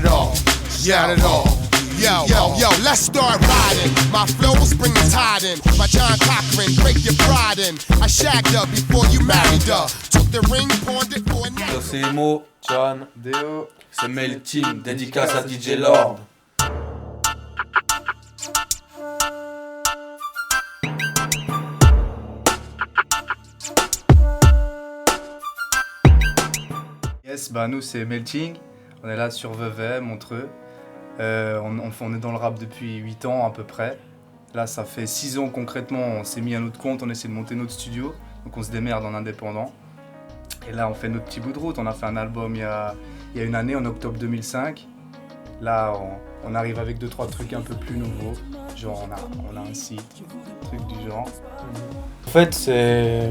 it all, got it all. Yo, let's start riding. My flows bring the tide in. My John Cochran, break your pride in. I shagged her before you married her. Took the ring, pawned it for a night. C'est Emo, John, Deo, c'est Mail Team, dédicace à DJ Lord. Yes, bah nous c'est Melting. On est là sur Vevey, Montreux. On est dans le rap depuis 8 ans à peu près. Là, ça fait 6 ans concrètement, on s'est mis à notre compte, on essaie de monter notre studio. Donc on se démerde en indépendant. Et là, on fait notre petit bout de route. On a fait un album il y a une année, en octobre 2005. Là, on arrive avec 2-3 trucs un peu plus nouveaux. Genre, on a un site, truc du genre. En fait, c'est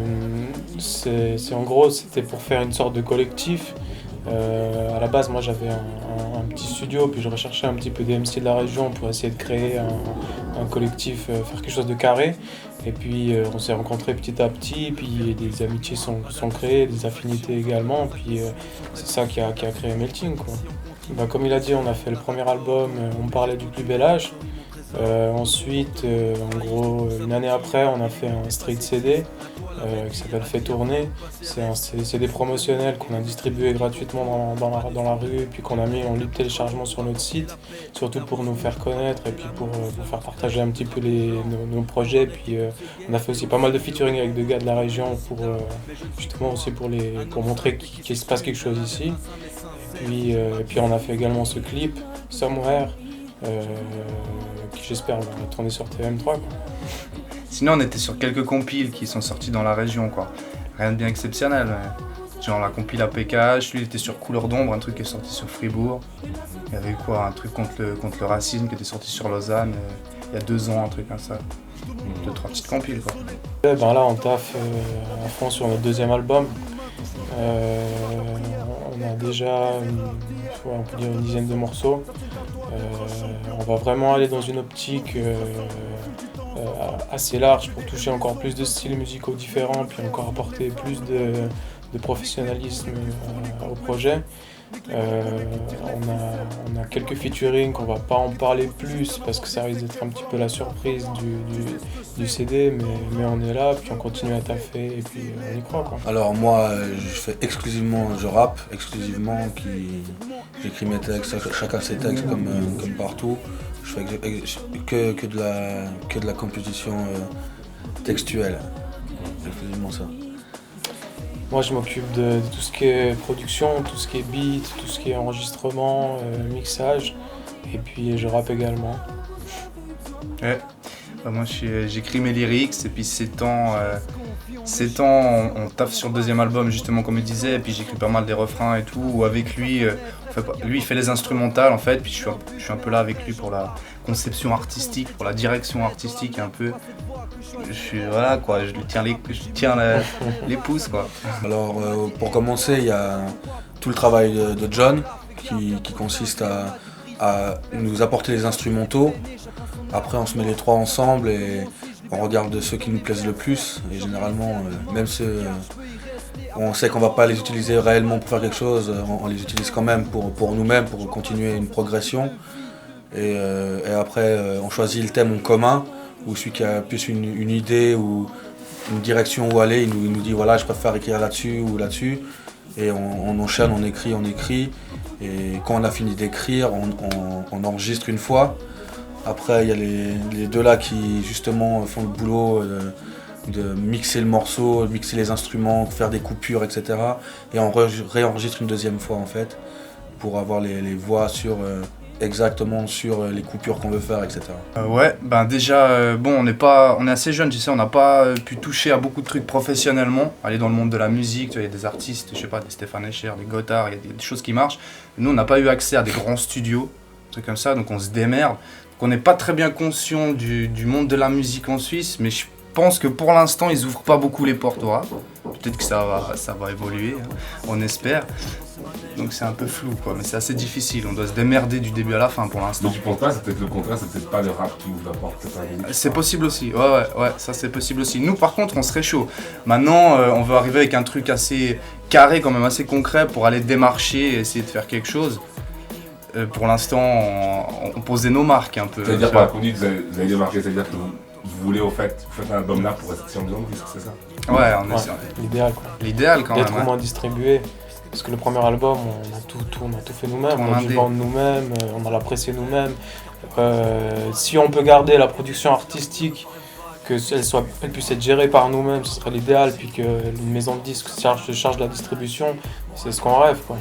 en gros, c'était pour faire une sorte de collectif. À la base, moi j'avais un petit studio, puis je recherchais un petit peu des MC de la région pour essayer de créer un collectif, faire quelque chose de carré. Et puis on s'est rencontrés petit à petit, puis des amitiés sont créées, des affinités également, puis c'est ça qui a créé Melting, quoi. Bah, comme il a dit, on a fait le premier album, on parlait du plus bel âge. Ensuite, en gros, une année après, on a fait un street CD qui s'appelle Fait Tourner. C'est un CD promotionnel qu'on a distribué gratuitement dans la rue, puis qu'on a mis en libre téléchargement sur notre site, surtout pour nous faire connaître et puis pour faire partager un petit peu nos projets. Puis on a fait aussi pas mal de featuring avec des gars de la région pour justement aussi pour montrer qu'il se passe quelque chose ici. Et puis on a fait également ce clip, Somewhere, qui j'espère va tourner sur TM3, quoi. Sinon, on était sur quelques compiles qui sont sortis dans la région, quoi. Rien de bien exceptionnel. Mais... genre la compile APKH, lui il était sur Couleur d'ombre, un truc qui est sorti sur Fribourg. Il y avait quoi, un truc contre le racisme qui était sorti sur Lausanne il y a 2 ans, un truc comme ça. 2-3 petites compiles, quoi. Ben là, on taffe à fond sur notre deuxième album. On a déjà on peut dire une dizaine de morceaux. On va vraiment aller dans une optique assez large pour toucher encore plus de styles musicaux différents, puis encore apporter plus de professionnalisme au projet. On a quelques featuring qu'on va pas en parler plus parce que ça risque d'être un petit peu la surprise du CD, mais on est là, puis on continue à taffer et puis on y croit, quoi. Alors moi, je rappe exclusivement, j'écris mes textes, chacun ses textes comme partout. Je fais que de la composition textuelle, exclusivement ça. Moi je m'occupe de tout ce qui est production, tout ce qui est beat, tout ce qui est enregistrement, mixage, et puis je rappe également. Ouais. Bah, moi j'écris mes lyrics et puis ces temps on taffe sur le deuxième album justement comme il disait, et puis j'écris pas mal des refrains et tout, ou avec lui, lui il fait les instrumentales en fait, puis je suis un peu là avec lui pour la conception artistique, pour la direction artistique un peu. Voilà quoi, je lui tiens les pouces, quoi. Alors pour commencer, il y a tout le travail de John qui consiste à nous apporter les instrumentaux. Après on se met les trois ensemble et on regarde ceux qui nous plaisent le plus. Et généralement, même ceux on sait qu'on va pas les utiliser réellement pour faire quelque chose, on les utilise quand même pour nous-mêmes, pour continuer une progression. Et après on choisit le thème en commun, ou celui qui a plus une idée ou une direction où aller, il nous dit voilà je préfère écrire là-dessus ou là-dessus, et on enchaîne, on écrit, et quand on a fini d'écrire, on enregistre une fois. Après il y a les deux là qui justement font le boulot de mixer le morceau, mixer les instruments, faire des coupures, etc. Et on réenregistre une deuxième fois en fait, pour avoir les voix exactement sur les coupures qu'on veut faire, etc. Ouais, ben déjà, bon, on est assez jeunes, tu sais, on n'a pas pu toucher à beaucoup de trucs professionnellement, aller dans le monde de la musique, tu vois, il y a des artistes, je sais pas, des Stéphane Escher, des Gotthard, il y a des choses qui marchent. Nous, on n'a pas eu accès à des grands studios, des trucs comme ça, donc on se démerde. Donc on n'est pas très bien conscient du monde de la musique en Suisse, mais je pense que pour l'instant, ils ouvrent pas beaucoup les portes au rap. Peut-être que ça va évoluer, hein, on espère. Donc c'est un peu flou, quoi, mais c'est assez difficile, on doit se démerder du début à la fin pour l'instant. Donc tu penses pas, c'est peut-être le contraire, c'est peut-être pas le rap qui ouvre la porte, c'est possible aussi, ouais, ça c'est possible aussi. Nous par contre on serait chaud. Maintenant on veut arriver avec un truc assez carré, quand même assez concret pour aller démarcher et essayer de faire quelque chose. Pour l'instant, on posait nos marques un peu. C'est-à-dire par la conduite, vous avez démarqué, c'est-à-dire que vous voulez au fait, vous faites un album là pour rester en disant c'est ça? Ouais, on essaie. L'idéal quoi. L'idéal quand même. D'être au moins distribué. Parce que le premier album, on a tout fait nous-mêmes, on a dû le vendre nous-mêmes, on a l'apprécié nous-mêmes. Si on peut garder la production artistique, qu'elle puisse être gérée par nous-mêmes, ce serait l'idéal, puis qu'une maison de disques se charge de la distribution, c'est ce qu'on rêve quoi.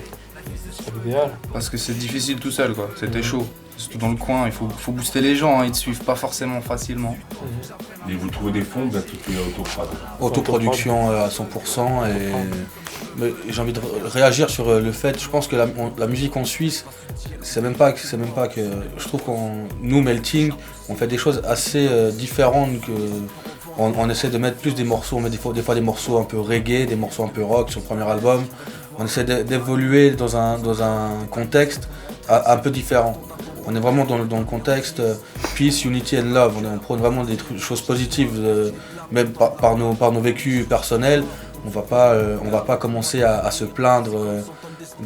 Ce serait l'idéal. Parce que c'est difficile tout seul quoi, c'était chaud. Surtout dans le coin, il faut booster les gens, ils te suivent pas forcément facilement. Et vous trouvez des fonds, vous êtes tout autoproduction à 100% mais j'ai envie de réagir sur le fait, je pense que la musique en Suisse, c'est même pas que je trouve nous Melting, on fait des choses assez différentes que on essaie de mettre plus des morceaux, on met des fois des morceaux un peu reggae, des morceaux un peu rock sur le premier album. On essaie d'évoluer dans un contexte un peu différent. On est vraiment dans le contexte peace, unity and love. On prône vraiment des choses positives, même par nos vécus personnels. On va pas commencer à se plaindre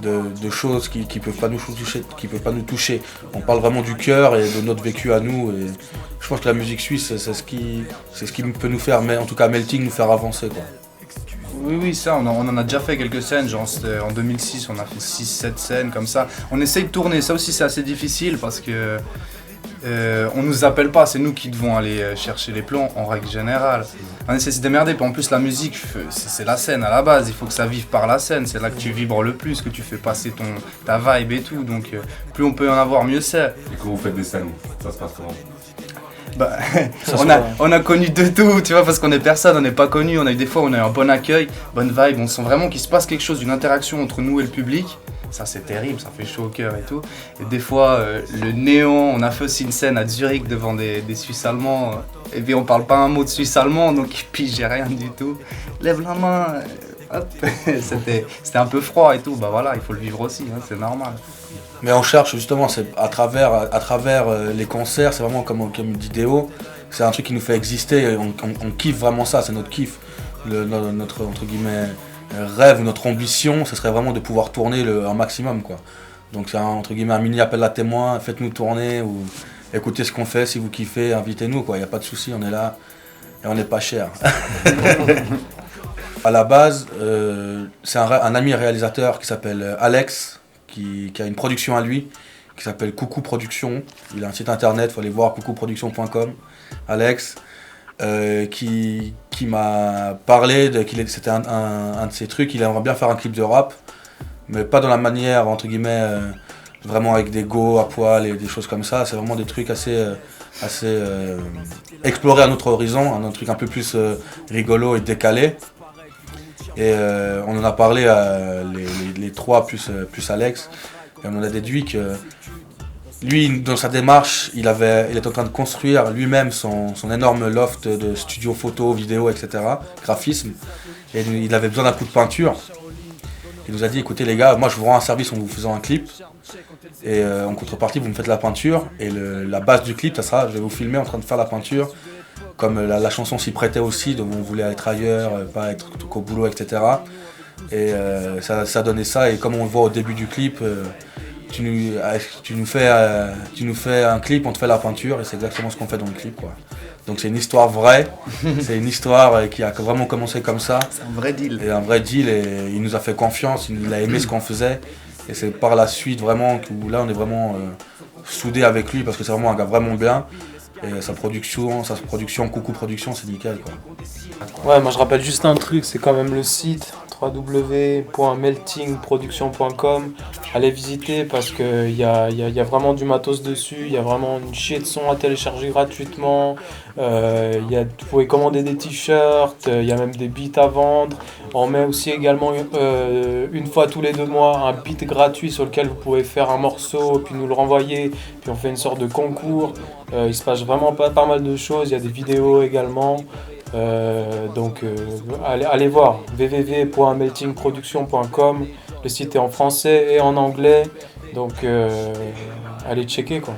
de choses qui peuvent pas nous toucher. On parle vraiment du cœur et de notre vécu à nous. Et je pense que la musique suisse, c'est ce qui peut nous faire, mais en tout cas Melting, nous faire avancer quoi. Oui, ça, on en a déjà fait quelques scènes, genre en 2006, on a fait 6-7 scènes comme ça. On essaye de tourner, ça aussi c'est assez difficile parce que on nous appelle pas, c'est nous qui devons aller chercher les plans en règle générale. On essaie de se démerder, puis en plus la musique, c'est la scène à la base, il faut que ça vive par la scène, c'est là que tu vibres le plus, que tu fais passer ta vibe et tout, donc plus on peut en avoir, mieux c'est. Et quand vous faites des scènes, ça se passe comment? Bah, on a connu de tout, tu vois, parce qu'on est personne, on n'est pas connu, on a eu des fois, on a eu un bon accueil, bonne vibe, on sent vraiment qu'il se passe quelque chose, une interaction entre nous et le public. Ça c'est terrible, ça fait chaud au cœur et tout. Et des fois, le néant, on a fait aussi une scène à Zurich devant des Suisses allemands, et puis on parle pas un mot de Suisse allemand, donc puis j'ai rien du tout. Lève la main, hop, c'était un peu froid et tout, bah voilà, il faut le vivre aussi, hein, c'est normal. Mais on cherche justement, c'est à travers les concerts, c'est vraiment comme dit Déo, c'est un truc qui nous fait exister, on kiffe vraiment ça, c'est notre kiff, notre entre guillemets rêve, notre ambition, ce serait vraiment de pouvoir tourner un maximum quoi. Donc c'est entre guillemets un mini appel à témoins, faites-nous tourner ou écoutez ce qu'on fait, si vous kiffez, invitez-nous quoi, y a pas de souci, on est là et on n'est pas cher. À la base, c'est un ami réalisateur qui s'appelle Alex, qui a une production à lui, qui s'appelle Coucou Production. Il a un site internet, il faut aller voir coucouproduction.com. Alex, qui m'a parlé, c'était un de ses trucs, il aimerait bien faire un clip de rap, mais pas dans la manière, entre guillemets, vraiment avec des go à poil et des choses comme ça. C'est vraiment des trucs assez explorés à notre horizon, un truc un peu plus rigolo et décalé. Et on en a parlé les trois plus Alex, et on en a déduit que lui, dans sa démarche, il est en train de construire lui-même son énorme loft de studio photo, vidéo, etc., graphisme, et il avait besoin d'un coup de peinture. Il nous a dit, écoutez les gars, moi je vous rends un service en vous faisant un clip, et en contrepartie vous me faites la peinture, et la base du clip, ça sera, je vais vous filmer en train de faire la peinture, comme la chanson s'y prêtait aussi, donc on voulait être ailleurs, pas être qu'au boulot, etc. Et ça donnait ça, et comme on le voit au début du clip, tu nous fais un clip, on te fait la peinture, et c'est exactement ce qu'on fait dans le clip, quoi. Donc c'est une histoire vraie, c'est une histoire qui a vraiment commencé comme ça. C'est un vrai deal. Et un vrai deal, et il nous a fait confiance, il a aimé ce qu'on faisait, et c'est par la suite vraiment où là on est vraiment soudés avec lui, parce que c'est vraiment un gars vraiment bien. Et sa production, Coucou Production, c'est nickel quoi. Ouais, moi je rappelle juste un truc, c'est quand même le site www.meltingproduction.com. Allez visiter parce qu'il y a vraiment du matos dessus, il y a vraiment une chier de sons à télécharger gratuitement. Vous pouvez commander des t-shirts, il y a même des beats à vendre. On met aussi également une fois tous les 2 mois un beat gratuit sur lequel vous pouvez faire un morceau puis nous le renvoyer. Puis on fait une sorte de concours. Il se passe vraiment pas mal de choses, il y a des vidéos également. Donc allez voir www.meltingproduction.com. Le site est en français et en anglais, donc allez checker quoi.